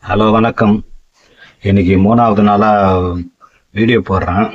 Hello வணக்கம். இன்னைக்கு 3வது நாளாக வீடியோ போடுறேன்.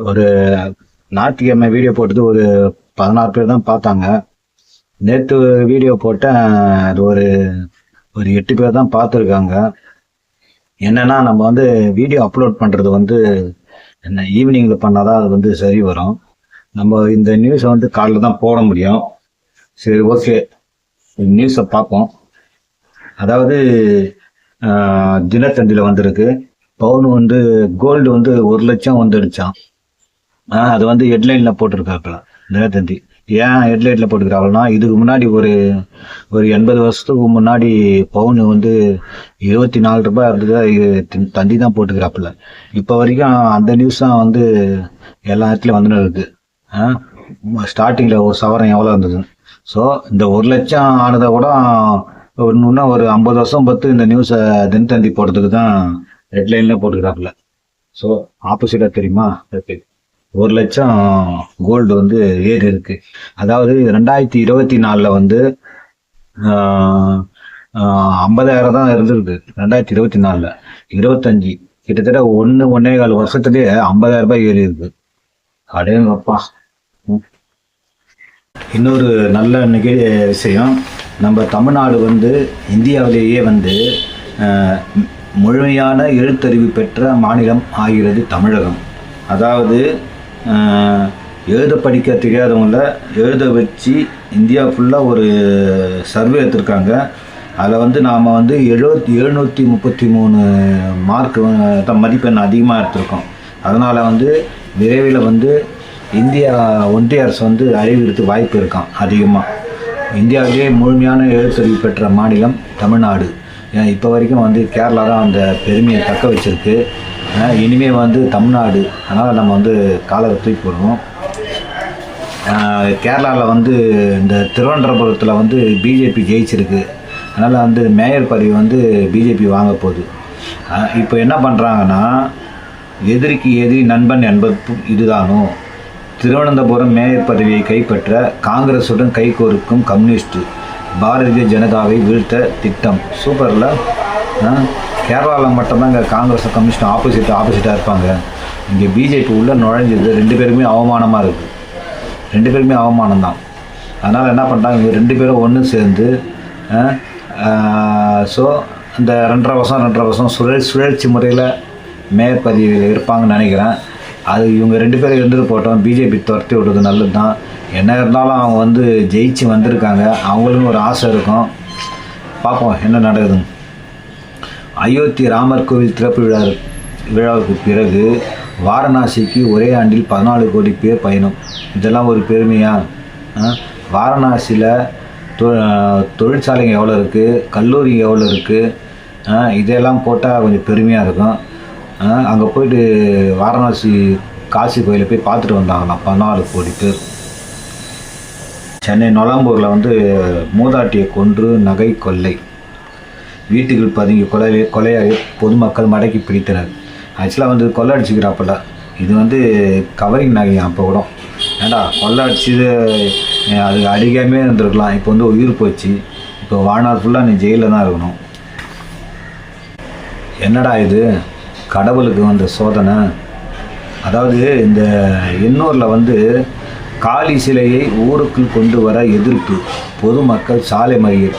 ஒரு ஞாயிற்றுக்கிழமை வீடியோ போட்டது ஒரு 16 பேர் தான் பார்த்தாங்க. நேற்று வீடியோ போட்டேன், அது ஒரு ஒரு 8 பேர் தான் பார்த்துருக்காங்க. என்னன்னா, நம்ம வீடியோ அப்லோட் பண்ணுறது என்ன ஈவினிங்கில் பண்ணாதான் அது சரி வரும். நம்ம இந்த நியூஸை காலையில் தான் போட முடியும். சரி, ஓகே, நியூஸை பார்ப்போம். அதாவது தினத்தந்தியில் வந்திருக்கு. பவுன் கோல்டு 1 லட்சம் வந்துடுச்சான். அது ஹெட்லைனில் போட்டிருக்காப்புல தினத்தந்தி. ஏன் ஹெட்லைனில் போட்டுக்கிறாங்கன்னா, இதுக்கு முன்னாடி ஒரு 80 வருஷத்துக்கு முன்னாடி பவுன் 24 ரூபாய் இருந்தது. தந்தி தான் போட்டுக்கிறாப்புல. இப்போ வரைக்கும் அந்த நியூஸ் தான் எல்லா இடத்துலையும் வந்துன்னு இருக்கு. ஸ்டார்டிங்கில் ஒரு சவரம் எவ்வளோ இருந்தது. ஸோ இந்த 1 லட்சம் ஆனதை கூட இன்னும் ஒரு 50 வருஷம் பார்த்து இந்த நியூஸை தினத்தந்தி போடுறதுக்கு தான் ஹெட்லைன்ல போட்டுக்கிறாப்புல. ஸோ ஆப்போசிட்டா தெரியுமா, 1 லட்சம் கோல்டு ஏறி இருக்கு. அதாவது 2024 50,000 தான் இருந்திருக்கு. 2024 25 கிட்டத்தட்ட 1.25 வருஷத்துலேயே 50,000 ரூபாய் ஏறி இருக்கு. அடேங்கப்பா. இன்னொரு நல்ல விஷயம், நம்ம தமிழ்நாடு இந்தியாவிலேயே முழுமையான எழுத்தறிவு பெற்ற மாநிலம் ஆகிறது தமிழகம். அதாவது எழுத படிக்க தெரியாதவங்கள எழுத வச்சு இந்தியா ஃபுல்லாக ஒரு சர்வே எடுத்திருக்காங்க. அதில் நாம் 733 மார்க் மதிப்பெண் அதிகமாக எடுத்திருக்கோம். அதனால் விரைவில் இந்தியா ஒன்றிய அரசு அறிவிக்கிறதுக்கு வாய்ப்பு இருக்கான் அதிகமாக. இந்தியாவிலேயே முழுமையான எழுத்தறிவு பெற்ற மாநிலம் தமிழ்நாடு. இப்போ வரைக்கும் கேரளா தான் அந்த பெருமையை தக்க வச்சிருக்கு. இனிமேல் தமிழ்நாடு. அதனால் நம்ம காலரை தூக்கி போடுவோம். கேரளாவில் இந்த திருவனந்தபுரத்தில் பிஜேபி ஜெயிச்சிருக்கு. அதனால் மேயர் பதவி பிஜேபி வாங்க போகுது. இப்போ என்ன பண்ணுறாங்கன்னா, எதிரிக்கு எதிரி நண்பன் என்பது இதுதானோ. திருவனந்தபுரம் மேயர் பதவியை கைப்பற்ற காங்கிரசுடன் கைகோர்க்கும் கம்யூனிஸ்ட் பாரதிய ஜனதாவை வீழ்த்த திட்டம். சூப்பரில். கேரளாவில் மட்டும்தான் இங்கே காங்கிரஸ் கம்யூனிஸ்ட் ஆப்போசிட்டாக இருப்பாங்க. இங்கே பிஜேபி உள்ளே நுழைஞ்சது 2 பேருமே அவமானமாக இருக்குது. 2 பேருமே அவமானம் தான். அதனால் என்ன பண்ணுறாங்க, இவங்க 2 பேரும் ஒன்று சேர்ந்து ஸோ இந்த 2.5 வருஷம் சுழற்சி முறையில் மேயர் பதவியில் இருப்பாங்கன்னு நினைக்கிறேன். அது இவங்க 2 பேரும் இருந்துட்டு போட்டோம். பிஜேபி துரத்தி விடுறது நல்லது தான். என்ன இருந்தாலும் அவங்க ஜெயிச்சு வந்திருக்காங்க. அவங்களுக்கும் ஒரு ஆசை இருக்கும். பார்ப்போம் என்ன நடக்குதுன்னு. அயோத்தி ராமர் கோவில் திறப்பு விழாவுக்கு பிறகு வாரணாசிக்கு ஒரே ஆண்டில் 14 கோடி பேர் பயணம். இதெல்லாம் ஒரு பெருமையா? வாரணாசியில் தொழிற்சாலைங்க எவ்வளோ இருக்குது, கல்லூரி எவ்வளோ இருக்குது, இதெல்லாம் போட்டால் கொஞ்சம் பெருமையாக இருக்கும். அங்கே போயிட்டு வாரணாசி காசி கோயிலை போய் பார்த்துட்டு வந்தாங்களாம் 14 கோடி பேர். சென்னை நொலாம்பூரில் மூதாட்டியை கொன்று நகை கொள்ளை. வீட்டுக்குள் பதுங்கி கொலையாளி பொதுமக்கள் மடக்கி பிடித்தனர். ஆக்சுவலாக கொள்ளை அடிச்சுக்கிறாப்பில். இது கவரிங் நகை. அப்போ கூட ஏண்டா கொள்ளை அடிச்சது, அது அடிக்காமே இருந்திருக்கலாம். இப்போ உயிர் போச்சு. இப்போ வாழ்நாள் ஃபுல்லாக நீ ஜெயிலில் தான் இருக்கணும். என்னடா இது, கடவுளுக்கு வந்த சோதனை. அதாவது இந்த எண்ணூரில் காளி சிலையை ஊருக்குள் கொண்டு வர எதிர்ப்பு, பொதுமக்கள் சாலை மறியல்.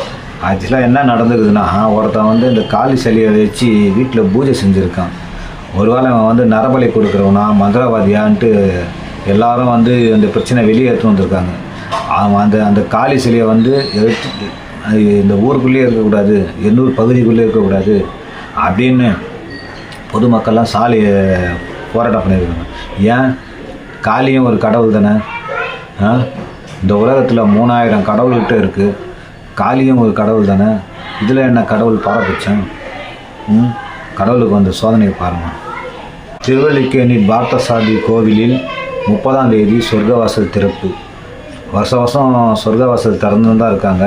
ஆக்சுவலாக என்ன நடந்துக்குதுன்னா, ஒருத்தன் இந்த காளி சிலையை வச்சு வீட்டில் பூஜை செஞ்சுருக்கான். ஒருவேளை அவன் நரபலி கொடுக்குறவனா மந்திரவாதியான்ட்டு எல்லாரும் அந்த பிரச்சனை வெளியே எடுத்து வந்திருக்காங்க. அவன் அந்த காளி சிலையை எடுத்து இந்த ஊருக்குள்ளேயே இருக்கக்கூடாது, எண்ணூர் பகுதிக்குள்ளே இருக்கக்கூடாது அப்படின்னு பொதுமக்கள்லாம் சாலையை போராட்டம் பண்ணியிருக்காங்க. ஏன்? காளியும் ஒரு கடவுள் தானே. இந்த உலகத்தில் 3000 கடவுள்கிட்ட இருக்குது. காளியும் ஒரு கடவுள் தானே. இதில் என்ன கடவுள் பாரபட்சம்? கடவுளுக்கு சோதனையை பாருங்கள். திருவல்லிக்கேணி பார்த்தசாரதி கோவிலில் 30ஆம் தேதி சொர்க்கவாசல் திறப்பு. வருஷம் சொர்க்கவாசல் திறந்து தான் இருக்காங்க.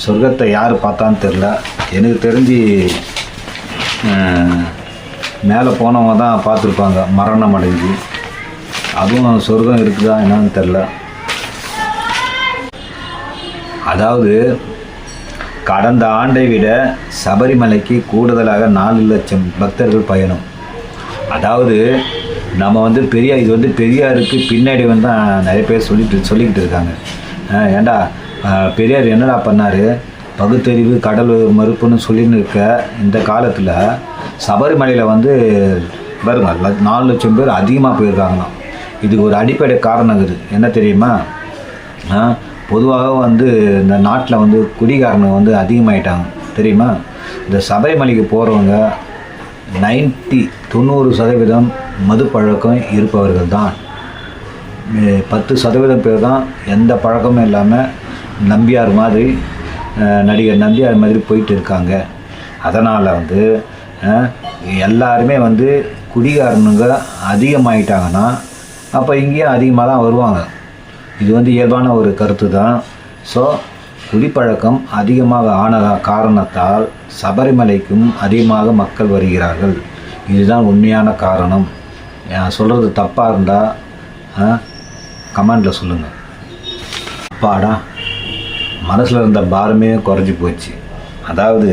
சொர்க்கத்தை யார் பார்த்தான்னு தெரில. எனக்கு தெரிஞ்சு மேலே போனவங்க தான் பார்த்துருப்பாங்க மரணம் அடைஞ்சு. அதுவும் சொர்க்கம் இருக்குதா என்னன்னு தெரில. அதாவது கடந்த ஆண்டை விட சபரிமலைக்கு கூடுதலாக 4 லட்சம் பக்தர்கள் பயணம். அதாவது நம்ம வந்து இது வந்து பெரியாருக்கு பின்னாடி வந்து நிறைய பேர் சொல்லிக்கிட்டு இருக்காங்க. ஏண்டா பெரியார் என்னடா பண்ணார், பகுத்தறிவு கடல் மறுப்புன்னு சொல்லின்னு இருக்க இந்த காலத்தில் சபரிமலையில் வந்து பாருங்க 4 லட்சம் பேர் அதிகமாக போயிருக்காங்களாம். இதுக்கு ஒரு அடிப்படை காரணம் இருக்குது. என்ன தெரியுமா? பொதுவாக வந்து இந்த நாட்டில் வந்து குடிகாரங்க வந்து அதிகமாகிட்டாங்க தெரியுமா? இந்த சபரிமலைக்கு போகிறவங்க 90% மது பழக்கம் இருப்பவர்கள் தான். 10% பேர் தான் எந்த பழக்கமும் இல்லாமல் நம்பியார் மாதிரி, நடிகர் நம்பியார் மாதிரி போயிட்டு இருக்காங்க. அதனால் வந்து எல்லாருமே வந்து குடிகாரனுங்க அதிகமாகிட்டாங்கன்னா அப்போ இங்கேயும் அதிகமாக தான் வருவாங்க. இது வந்து இயல்பான ஒரு கருத்து தான். ஸோ குடிப்பழக்கம் அதிகமாக ஆன காரணத்தால் சபரிமலைக்கும் அதிகமாக மக்கள் வருகிறார்கள். இதுதான் உண்மையான காரணம். சொல்கிறது தப்பாக இருந்தால் கமெண்டில் சொல்லுங்கள். அப்பாடா, மனசில் இருந்த பாரமே குறைஞ்சி போச்சு. அதாவது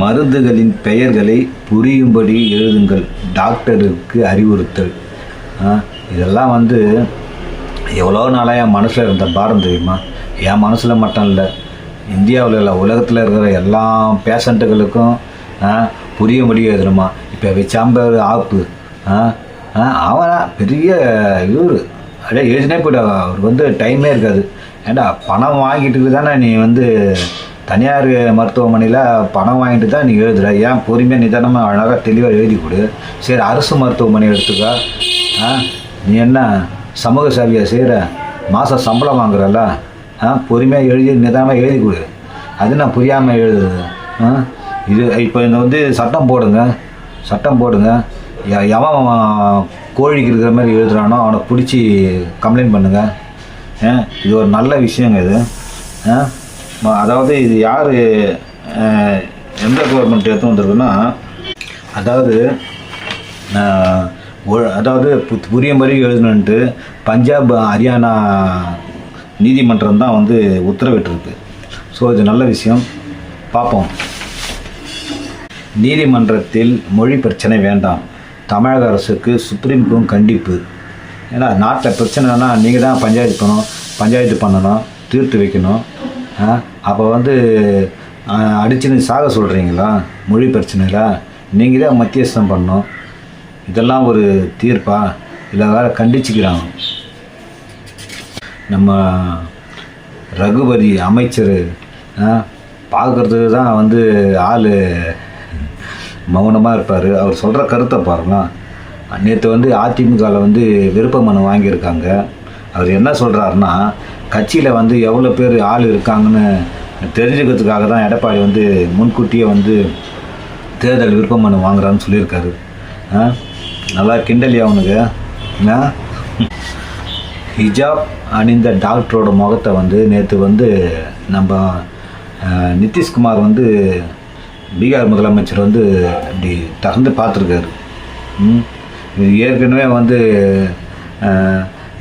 மருந்துகளின் பெயர்களை புரியும்படி எழுதுங்கள், டாக்டருக்கு அறிவுறுத்தல். இதெல்லாம் வந்து எவ்வளோ நாளாக என் மனசில் இருந்த பாரம் தெரியுமா? என் மனசில் மட்டும் இல்லை, இந்தியாவில் இல்லை, உலகத்தில் இருக்கிற எல்லா பேஷண்ட்டுகளுக்கும் புரியும்படி எழுதணுமா. இப்போ வச்சாம்பர் ஆப்பு அவனா பெரிய இவர் அப்படியே எழுதினே போய்ட்டு அவருக்கு வந்து டைமே இருக்காது. ஏண்டா பணம் வாங்கிட்டு தானே நீ வந்து தனியார் மருத்துவமனையில் பணம் வாங்கிட்டு தான் நீ எழுதுகிற, ஏன் பொறுமையாக நிதானமாக அழகாக தெளிவாக எழுதி கொடு. சரி, அரசு மருத்துவமனை எடுத்துக்கா. நீ என்ன சமூக சேவையை செய்கிற, மாதம் சம்பளம் வாங்குறல்ல, பொறுமையாக எழுதி நிதானமாக எழுதி கொடு. அது நான் புரியாமல் எழுதுது. இது இப்போ இந்த வந்து சட்டம் போடுங்க. எவன் கோழிக்கு இருக்கிற மாதிரி எழுதுறானோ அவனை பிடிச்சி கம்ப்ளைண்ட் பண்ணுங்கள். இது ஒரு நல்ல விஷயங்க இது. அதாவது இது யார் எந்த கவர்மெண்ட் எடுத்து வந்திருக்குன்னா, அதாவது புரியும்படி எழுதணுன்ட்டு பஞ்சாப் ஹரியானா நீதிமன்றம் தான் வந்து உத்தரவிட்டிருக்கு. ஸோ இது நல்ல விஷயம், பார்ப்போம். நீதிமன்றத்தில் மொழி பிரச்சனை வேண்டாம், தமிழக அரசுக்கு சுப்ரீம் கோர்ட் கண்டிப்பு. ஏன்னா நாட்டில் பிரச்சனைனா நீங்கள் தான் பஞ்சாயத்து பண்ணணும், தீர்த்து வைக்கணும். அப்போ வந்து அடிச்சுன்னு சாக சொல்கிறீங்களா? மொழி பிரச்சனையில் நீங்கள் தான் மத்தியஸ்தம் பண்ணணும். இதெல்லாம் ஒரு தீர்ப்பா? இல்லை வேறு கண்டிச்சுக்கிறாங்க. நம்ம ரகுபதி அமைச்சர் பார்க்குறதுக்கு தான் வந்து ஆள் மௌனமாக இருப்பார். அவர் சொல்கிற கருத்தை பாருங்கள். நேற்று வந்து அதிமுகவில் வந்து விருப்ப மனு வாங்கியிருக்காங்க. அவர் என்ன சொல்கிறாருன்னா, கட்சியில் வந்து எவ்வளோ பேர் ஆள் இருக்காங்கன்னு தெரிஞ்சுக்கிறதுக்காக தான் எடப்பாடி வந்து முன்கூட்டியே வந்து தேர்தல் விருப்ப மனு வாங்குறான்னு சொல்லியிருக்காரு. நல்லா கிண்டலியா அவனுக்கு. ஹிஜாப் அணிந்த டாக்டரோட முகத்தை வந்து நேற்று வந்து நம்ம நிதிஷ்குமார் வந்து பீகார் முதலமைச்சர் வந்து இப்படி திறந்து பார்த்துருக்காரு. ஏற்கனவே வந்து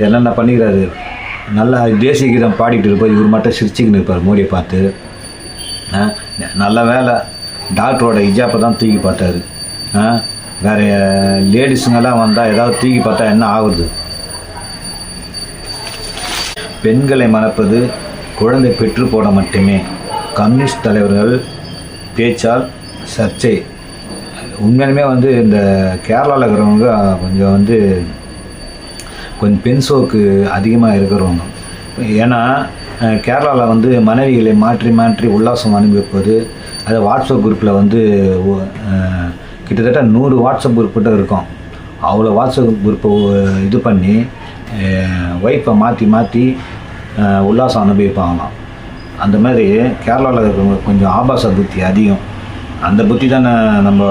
என்னென்ன பண்ணிக்கிறாரு, நல்லா தேசிய கீதம் பாடிக்கிட்டு இருப்பார், இவர் மட்டும் சிரிச்சுக்கின்னு இருப்பார் மோடியை பார்த்து. நல்ல வேலை டாக்டரோட ஹிஜாப்பை தான் தூக்கி பார்த்தாரு. வேறு லேடிஸுங்கெல்லாம் வந்தால் ஏதாவது தூக்கி பார்த்தா என்ன ஆகுது? பெண்களை மணப்பது குழந்தை பெற்று போட மட்டுமே, கம்யூனிஸ்ட் தலைவர்கள் பேச்சால் சர்ச்சை. உண்மையிலுமே வந்து இந்த கேரளாவில் இருக்கிறவங்க கொஞ்சம் பெண் சோக்கு அதிகமாக இருக்கிறவங்க. ஏன்னா கேரளாவில் வந்து மனைவிகளை மாற்றி உல்லாசம் அனுபவிப்பது. அது வாட்ஸ்அப் குரூப்பில் வந்து கிட்டத்தட்ட 100 வாட்ஸ்அப் குரூப்பிட்ட இருக்கும். அவ்வளோ வாட்ஸ்அப் குரூப்பை இது பண்ணி ஒய்ஃபை மாற்றி உல்லாசம் அனுபவிப்பாங்களாம். அந்த மாதிரி கேரளாவில் இருக்கிறவங்க கொஞ்சம் ஆபாச புத்தி அதிகம். அந்த புத்தி தானே நம்ம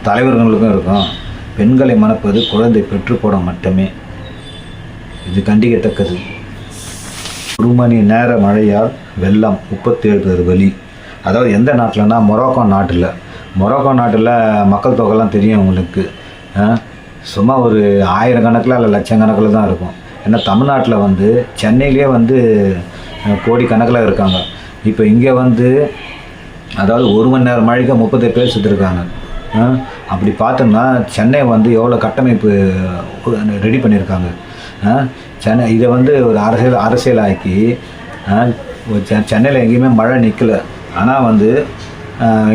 தலைவர்களுக்கும் இருக்கும். பெண்களை மணப்பது குழந்தை பெற்று போட மட்டுமே, இது கண்டிக்கத்தக்கது. 1 மணி நேர மழையால் வெள்ளம், 37 பேர் பலி. அதாவது எந்த நாட்டில்னா மொரோக்கோ நாட்டில் மக்கள் தொகைலாம் தெரியும் உங்களுக்கு. சும்மா ஒரு 1000 கணக்கில் இல்லை லட்சக்கணக்கில் தான் இருக்கும். ஏன்னா தமிழ்நாட்டில் வந்து சென்னையிலே வந்து கோடி கணக்கில் இருக்காங்க. இப்போ இங்கே வந்து அதாவது 1 மணி நேரம் மழைக்கு 30 பேர் செத்துருக்காங்க. அப்படி பார்த்தோம்னா சென்னை வந்து எவ்வளோ கட்டமைப்பு ரெடி பண்ணியிருக்காங்க. சென்னை இதை வந்து ஒரு அரசியலாக்கி சென்னையில் எங்கேயுமே மழை நிற்கலை. ஆனால் வந்து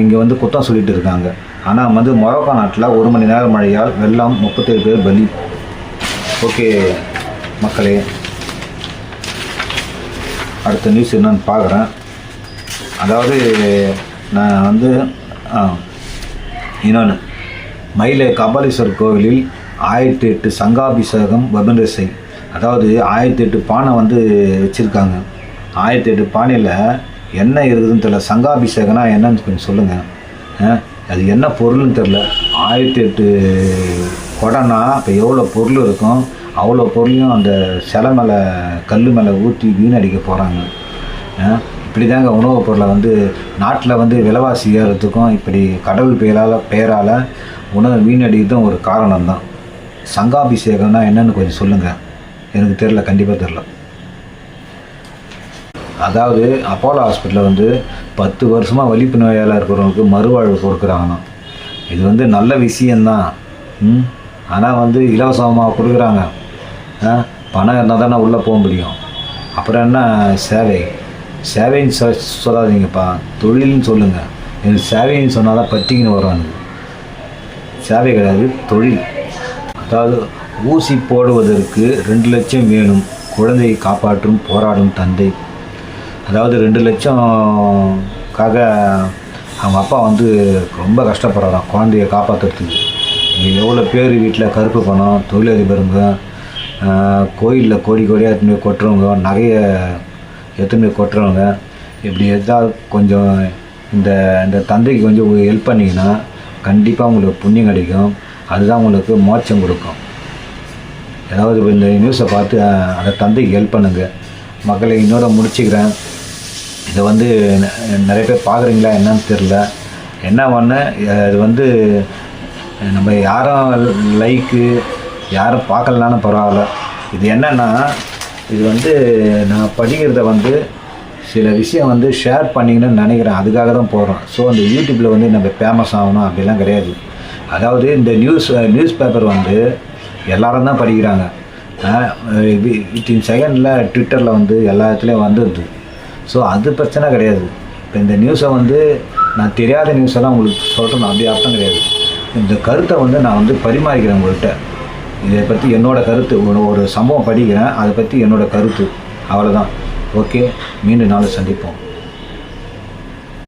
இங்கே வந்து குற்றம் சொல்லிட்டு இருக்காங்க. ஆனால் வந்து மொரோக்கோ நாட்டில் 1 மணி நேரம் மழையால் வெள்ளம் 37 பேர் பலி. ஓகே மக்களே, அடுத்த நியூஸ் என்னன்னு பார்க்குறேன். அதாவது நான் வந்து இன்னொன்று, மயிலை கபாலீஸ்வரர் கோவிலில் 1008 சங்காபிஷேகம் வபனிசை. அதாவது 1008 பானை வந்து வச்சுருக்காங்க. 1008 பானையில் என்ன இருக்குதுன்னு தெரியல. சங்காபிஷேகம்னா என்னன்னு கொஞ்சம் சொல்லுங்கள். அது என்ன பொருள்னு தெரில. 1008 குடம்னா இப்போ எவ்வளோ பொருள் இருக்கும், அவ்வளோ பொருளையும் அந்த சிலை மேலே கல் மேலே ஊற்றி வீணடிக்க போகிறாங்க. இப்படி தாங்க உணவுப் பொருளை வந்து நாட்டில் வந்து விலைவாசி ஏறத்துக்கும் இப்படி கடவுள் பெயரால் உணவை வீணடிக்கிறதும் ஒரு காரணம்தான். சங்காபிஷேகம்னா என்னன்னு கொஞ்சம் சொல்லுங்கள். எனக்கு தெரில, கண்டிப்பாக தெரில. அதாவது அப்போலோ ஹாஸ்பிட்டலில் வந்து 10 வருஷமாக வலிப்பு நோயால் இருக்கிறவங்களுக்கு மறுவாழ்வு கொடுக்குறாங்கண்ணா. இது வந்து நல்ல விஷயந்தான். ஆனால் வந்து இலவசமாக கொடுக்குறாங்க. பணம் இருந்தால் தானே உள்ளே போக முடியும். அப்புறம் என்ன சேவைன்னு சொல்லாதீங்கப்பா, தொழில்னு சொல்லுங்கள். எனக்கு சேவைன்னு சொன்னால் தான் பட்டிங்கன்னு வரும். சேவை கிடையாது, தொழில். அதாவது ஊசி போடுவதற்கு 2 லட்சம் வேணும், குழந்தையை காப்பாற்றும் போராடும் தந்தை. அதாவது 2 லட்சம்காக அவங்க அப்பா வந்து ரொம்ப கஷ்டப்படுறாராம் குழந்தைய காப்பாற்றுறதுக்கு. எவ்வளோ பேர் வீட்டில் கருப்பு பணம், தொழிலதிபருங்க, கோயிலில் கோடியாக எடுத்துன்னு போய் கொட்டுறவங்க, நகையை எடுத்துன்னு போய் கொட்டுறவங்க, இப்படி எதாவது கொஞ்சம் இந்த தந்தைக்கு கொஞ்சம் ஹெல்ப் பண்ணிங்கன்னா கண்டிப்பாக உங்களுக்கு புண்ணியம் கிடைக்கும். அதுதான் உங்களுக்கு மோட்சம் கொடுக்கும். ஏதாவது இந்த நியூஸை பார்த்து அந்த தந்தைக்கு ஹெல்ப் பண்ணுங்கள். மக்களை இன்னொரு முடிச்சுக்கிறேன். இதை வந்து நிறைய பேர் பார்க்குறீங்களா என்னன்னு தெரில. என்ன ஒன்று, இது வந்து நம்ம யாரும் லைக்கு யாரும் பார்க்கலனாலும் பரவாயில்ல. இது என்னென்னா, இது வந்து நான் படிக்கிறத வந்து சில விஷயம் வந்து ஷேர் பண்ணிக்கணும்னு நினைக்கிறேன். அதுக்காக தான் போகிறோம். ஸோ அந்த யூடியூப்பில் வந்து நம்ம ஃபேமஸ் ஆகணும் அப்படிலாம் கிடையாது. அதாவது இந்த நியூஸ் பேப்பர் வந்து எல்லோரும் தான் படிக்கிறாங்க. வித்தின் செகண்டில் ட்விட்டரில் வந்து எல்லா இடத்துலையும் வந்துடுது. ஸோ அது பிரச்சனை கிடையாது. இப்போ இந்த நியூஸை வந்து நான் தெரியாத நியூஸெல்லாம் உங்களுக்கு சொல்கிறேன், அப்படி அர்த்தம் கிடையாது. இந்த கருத்தை வந்து நான் வந்து பரிமாறிக்கிறேன் உங்கள்கிட்ட. இதை பற்றி என்னோடய கருத்து, ஒரு சம்பவம் படிக்கிறேன், அதை பற்றி என்னோடய கருத்து, அவ்வளோதான். ஓகே, மீண்டும் நாளை சந்திப்போம்.